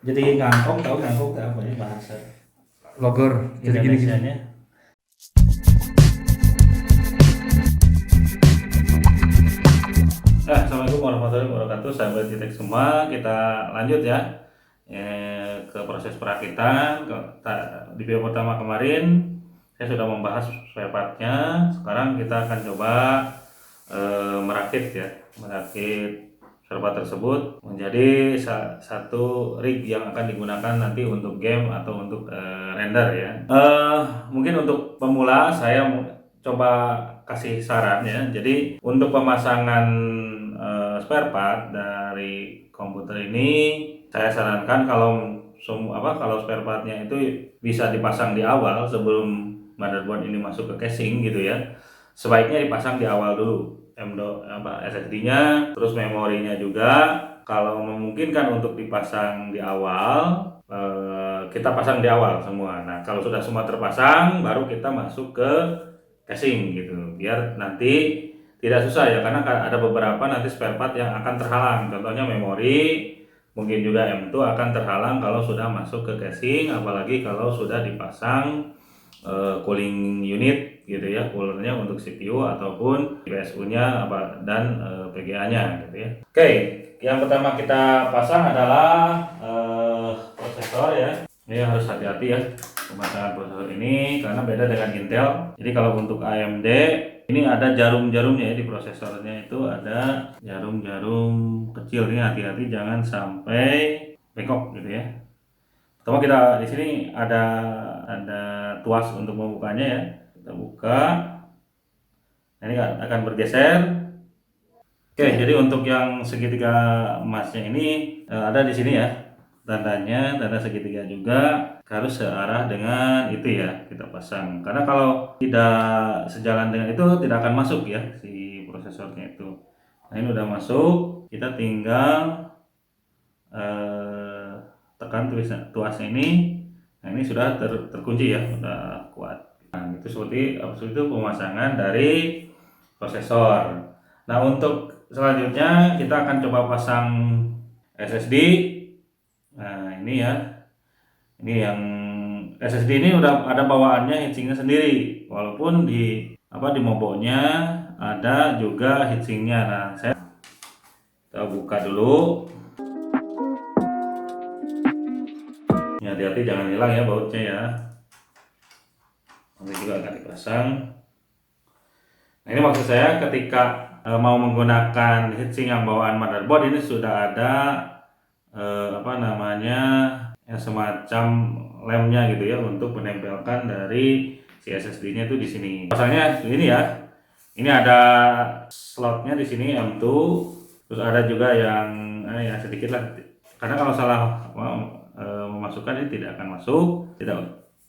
Jadi ngangkong, tahu ngangkong itu apa ya bahasa Logger, jadi gini-gini. Indonesianya? Assalamualaikum warahmatullahi wabarakatuh, sahabat Titek semua. Kita lanjut ya ke proses perakitan. Di video pertama kemarin saya sudah membahas spare partnya. Sekarang kita akan coba merakit spare part tersebut menjadi satu rig yang akan digunakan nanti untuk game atau untuk render ya. Mungkin untuk pemula saya coba kasih saran ya. Jadi untuk pemasangan spare part dari komputer ini, saya sarankan kalau spare partnya itu bisa dipasang di awal sebelum motherboard ini masuk ke casing gitu ya. Sebaiknya dipasang di awal dulu SSD-nya, terus memorinya juga. Kalau memungkinkan untuk dipasang di awal, kita pasang di awal semua. Nah, kalau sudah semua terpasang, baru kita masuk ke casing gitu, biar nanti tidak susah ya, karena ada beberapa nanti spare part yang akan terhalang. Contohnya memori, mungkin juga M2 akan terhalang kalau sudah masuk ke casing, apalagi kalau sudah dipasang cooling unit gitu ya, coolernya untuk CPU ataupun PSU-nya dan PGA-nya gitu ya. Oke, yang pertama kita pasang adalah prosesor ya. Ini harus hati-hati ya pemasangan prosesor ini karena beda dengan Intel. Jadi kalau untuk AMD ini ada jarum-jarumnya ya, di prosesornya itu ada jarum-jarum kecil. Ini hati-hati jangan sampai bengkok gitu ya. Pertama kita di sini ada tuas untuk membukanya ya. Kita buka. Nah, ini akan bergeser. Oke, jadi untuk yang segitiga emasnya ini ada di sini ya. Tanda segitiga juga harus searah dengan itu ya, kita pasang. Karena kalau tidak sejalan dengan itu tidak akan masuk ya si prosesornya itu. Nah, ini udah masuk, kita tinggal tekan tuasnya ini. Nah, ini sudah terkunci ya, sudah kuat. Nah, itu seperti itu pemasangan dari prosesor. Nah, untuk selanjutnya kita akan coba pasang SSD. Nah, ini ya. Ini yang SSD ini udah ada bawaannya heatsinknya sendiri. Walaupun di mobonya ada juga heatsinknya. Nah, kita buka dulu. Ya, hati-hati jangan hilang ya bautnya ya. Nanti juga akan dipasang. Nah, ini maksud saya ketika mau menggunakan heatsink yang bawaan motherboard ini sudah ada ya semacam lemnya gitu ya untuk menempelkan dari si SSD-nya itu di sini. Pasangnya ini ya. Ini ada slotnya di sini M2. Terus ada juga yang ya sedikit lah. Karena kalau salah memasukkan ini tidak akan masuk.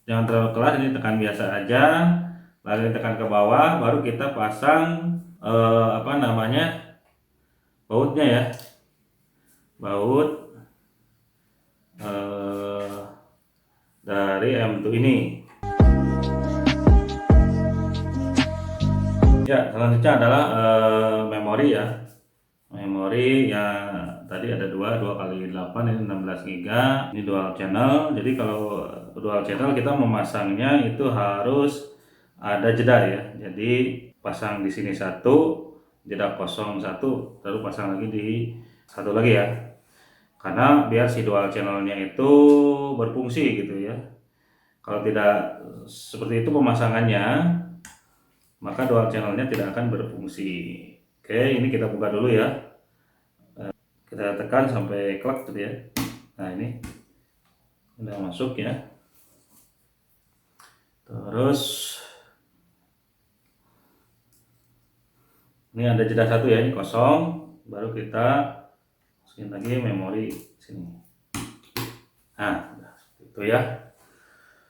Jangan terlalu keras, ini tekan biasa aja. Lalu tekan ke bawah, baru kita pasang bautnya ya. Baut dari M2 ini. Ya, selanjutnya adalah memori ya. Memori ya, tadi ada 2 kali 8, ini 16 GB. Ini dual channel. Jadi kalau dual channel kita memasangnya itu harus ada jeda ya. Jadi pasang di sini satu, jeda kosong satu, lalu pasang lagi di satu lagi ya. Karena biar si dual channelnya itu berfungsi gitu ya. Kalau tidak seperti itu pemasangannya, maka dual channelnya tidak akan berfungsi. Oke, ini kita buka dulu ya. Kita tekan sampai klak gitu ya. Nah, ini udah masuk ya. Terus ini ada jeda satu ya, ini kosong. Baru kita masukin lagi memori sini. Nah, itu ya.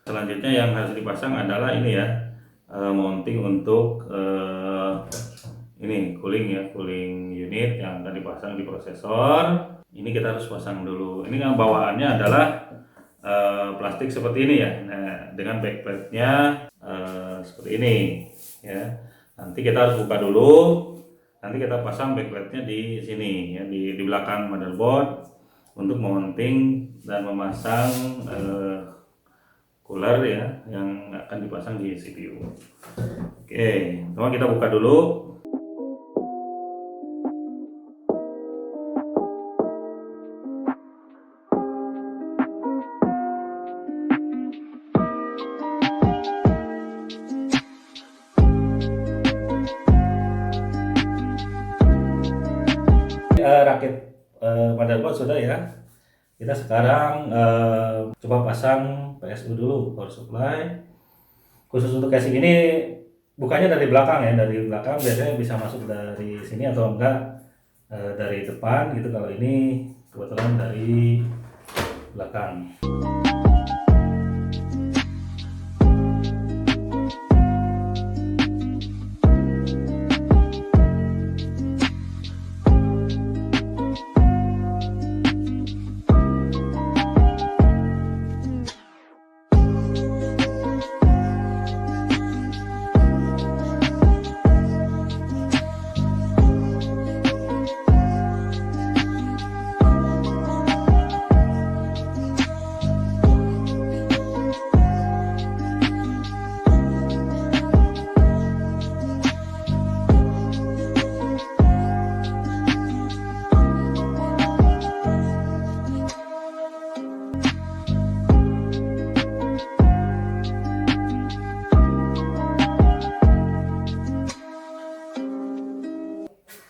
Selanjutnya yang harus dipasang adalah ini ya, mounting untuk ini cooling unit yang akan dipasang di prosesor. Ini kita harus pasang dulu. Ini kan bawaannya adalah plastik seperti ini ya. Nah, dengan backplate-nya seperti ini ya. Nanti kita harus buka dulu. Nanti kita pasang backplate-nya di sini ya, di belakang motherboard. untuk mounting dan memasang cooler ya yang akan dipasang di CPU. Oke, teman kita buka dulu. Rakit motherboard sudah ya. Kita sekarang coba pasang PSU dulu, power supply. Khusus untuk casing ini bukannya dari belakang ya, dari belakang biasanya bisa masuk dari sini atau enggak dari depan gitu. Kalau ini kebetulan dari belakang.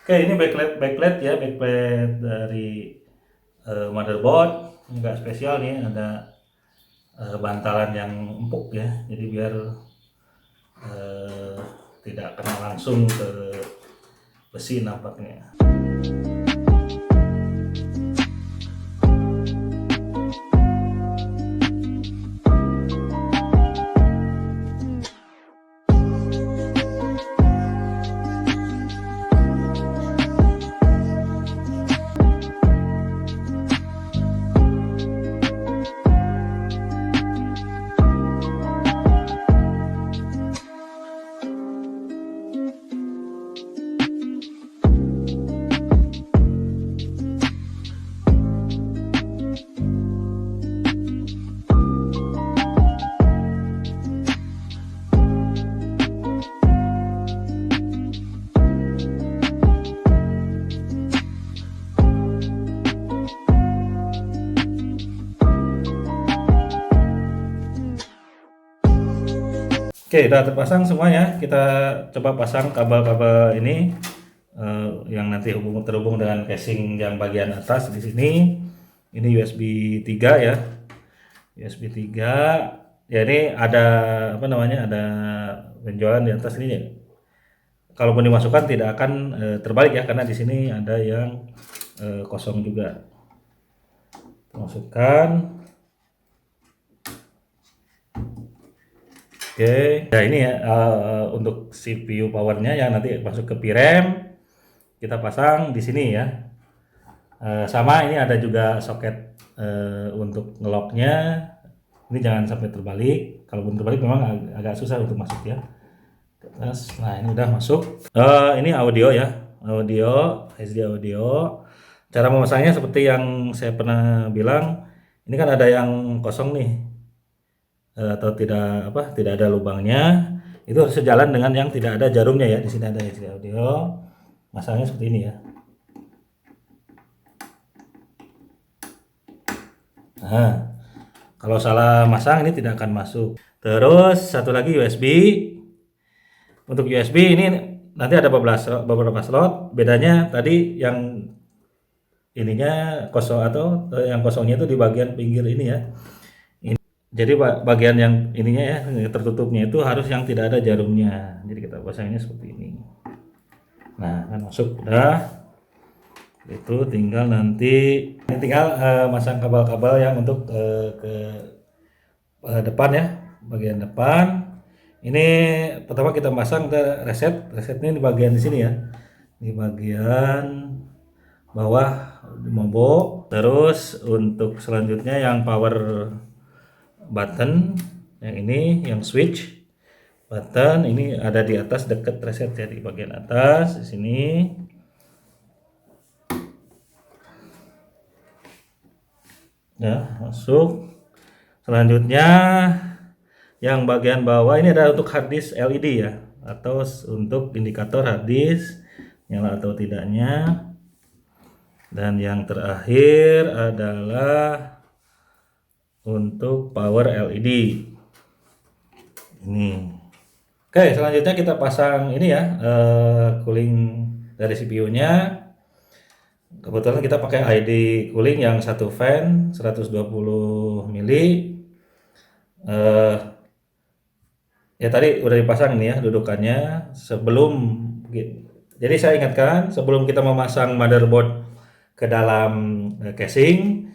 Oke, ini backlight ya, backlight dari motherboard. Ini agak spesial nih, ada bantalan yang empuk ya, jadi biar tidak kena langsung ke besi nampaknya. Oke, udah terpasang semuanya. Kita coba pasang kabel-kabel ini yang nanti terhubung dengan casing yang bagian atas di sini. Ini USB 3 ya. USB 3. Ya ini ada apa namanya? Ada benjolan di atas ini ya. Kalaupun dimasukkan tidak akan terbalik ya, karena di sini ada yang kosong juga. Masukkan. Oke, nah ini ya untuk CPU powernya yang nanti masuk ke VRAM kita pasang di sini ya. Sama ini ada juga soket untuk ngelocknya. Ini jangan sampai terbalik. Kalaupun terbalik memang agak susah untuk masuk ya. Terus, nah ini udah masuk. Ini audio ya, audio HD audio. Cara memasangnya seperti yang saya pernah bilang. Ini kan ada yang kosong nih. Atau tidak ada lubangnya, itu harus sejalan dengan yang tidak ada jarumnya ya. Di sini ada HD audio, masangnya seperti ini ya. Nah, kalau salah masang ini tidak akan masuk. Terus satu lagi USB. Untuk USB ini nanti ada beberapa slot. Bedanya tadi yang ininya kosong atau yang kosongnya itu di bagian pinggir ini ya. Jadi bagian yang ininya ya, tertutupnya itu harus yang tidak ada jarumnya. Jadi kita pasangnya seperti ini. Nah, kan masuk udah. Itu tinggal nanti masang kabel-kabel yang untuk ke depan ya, bagian depan. Ini pertama kita pasang resetnya di bagian di sini ya. Di bagian bawah mobo. Terus untuk selanjutnya yang power button yang ini, yang switch button ini ada di atas dekat reset ya, di bagian atas di sini. Ya, masuk. Selanjutnya yang bagian bawah ini adalah untuk hard disk LED ya, atau untuk indikator hard disk nyala atau tidaknya. Dan yang terakhir adalah untuk power LED. Ini. Oke, selanjutnya kita pasang ini ya, cooling dari CPU-nya. Kebetulan kita pakai ID cooling yang satu fan 120 mili. Ya tadi udah dipasang nih ya dudukannya sebelum, jadi saya ingatkan sebelum kita memasang motherboard ke dalam casing,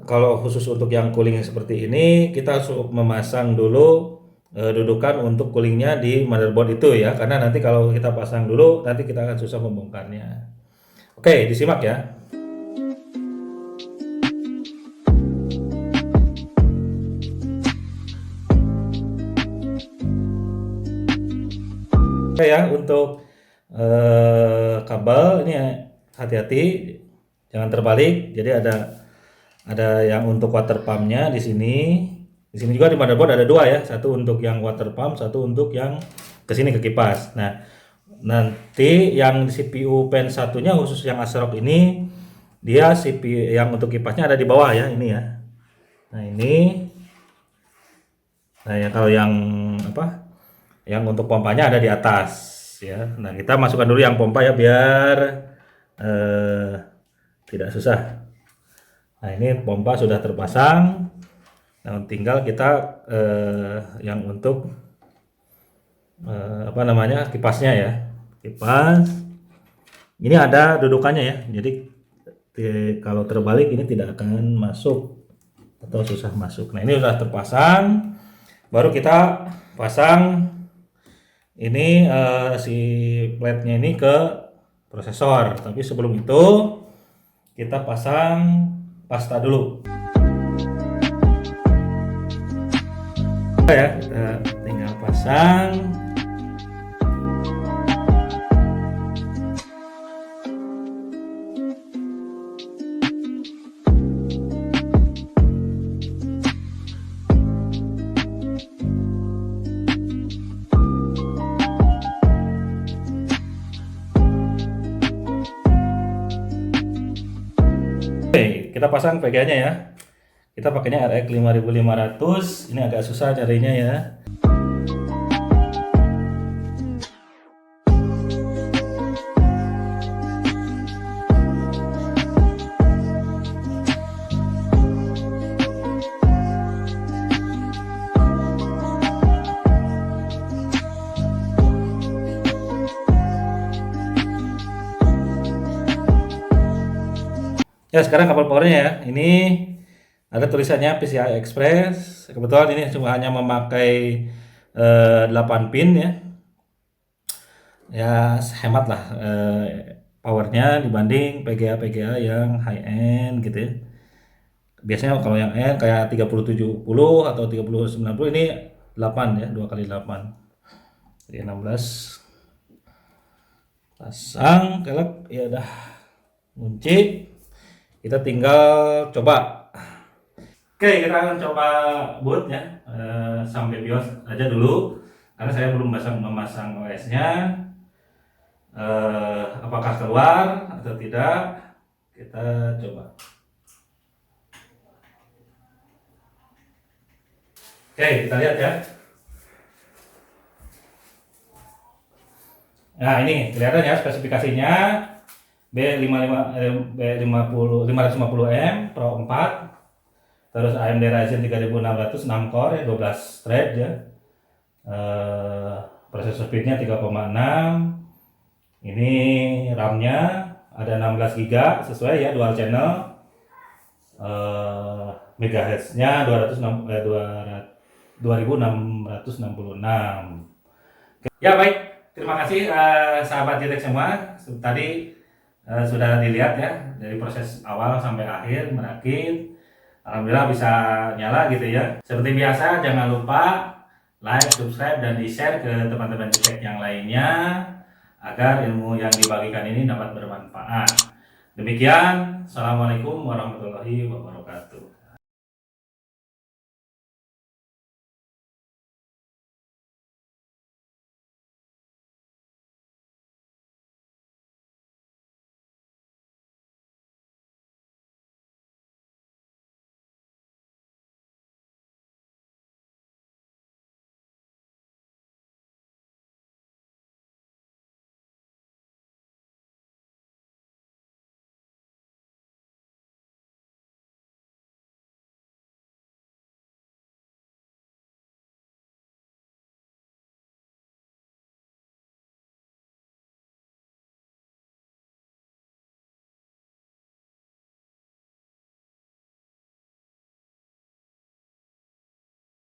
kalau khusus untuk yang cooling seperti ini kita harus memasang dulu dudukan untuk coolingnya di motherboard itu ya, karena nanti kalau kita pasang dulu nanti kita akan susah membongkarnya. Oke, disimak ya. Oke ya, untuk kabel ini hati-hati jangan terbalik. Jadi ada yang untuk water pumpnya di sini. Di sini juga di motherboard ada dua ya, satu untuk yang water pump, satu untuk yang ke sini ke kipas. Nah, nanti yang CPU pen satunya khusus yang ASRock ini, dia CPU yang untuk kipasnya ada di bawah ya, ini ya. Nah, ini. Nah, ya kalau yang apa? Yang untuk pompanya ada di atas ya. Nah, kita masukkan dulu yang pompa ya biar tidak susah. Nah, ini pompa sudah terpasang. Nah, tinggal kita yang untuk apa namanya, kipasnya ya. Kipas. Ini ada dudukannya ya. Jadi kalau terbalik ini tidak akan masuk atau susah masuk. Nah, ini sudah terpasang. Baru kita pasang ini si plate-nya ini ke prosesor. Tapi sebelum itu kita pasang pasta dulu. Ya, kita tinggal pasang. Oke, kita pasang VGA-nya ya. Kita pakainya RX 5500. Ini agak susah carinya ya. Ya, sekarang kabel powernya ya. Ini ada tulisannya PCI Express. Kebetulan ini cuma hanya memakai 8 pin ya. Ya, hemat lah powernya dibanding PGA-PGA yang high end gitu ya. Biasanya kalau yang end kayak 3070 atau 3090, ini 8 ya, 2 kali 8. Jadi 16. Pasang, kelak ya udah kunci. Kita tinggal coba. Oke, kita akan coba boot ya, sampai BIOS aja dulu karena saya belum memasang OS-nya. Apakah keluar atau tidak, kita coba. Oke, kita lihat ya. Nah, ini kelihatan ya spesifikasinya. B550M Pro 4, terus AMD Ryzen 3600 6 core 12 thread ya, processor speednya 3,6. Ini RAM-nya ada 16 GB sesuai ya, dual channel. Megahertz-nya 2666. Ya baik, terima kasih sahabat JTEK semua. Tadi sudah dilihat ya dari proses awal sampai akhir merakit. Alhamdulillah bisa nyala gitu ya. Seperti biasa jangan lupa like, subscribe, dan di-share ke teman-teman JTEK yang lainnya agar ilmu yang dibagikan ini dapat bermanfaat. Demikian, Assalamualaikum warahmatullahi wabarakatuh.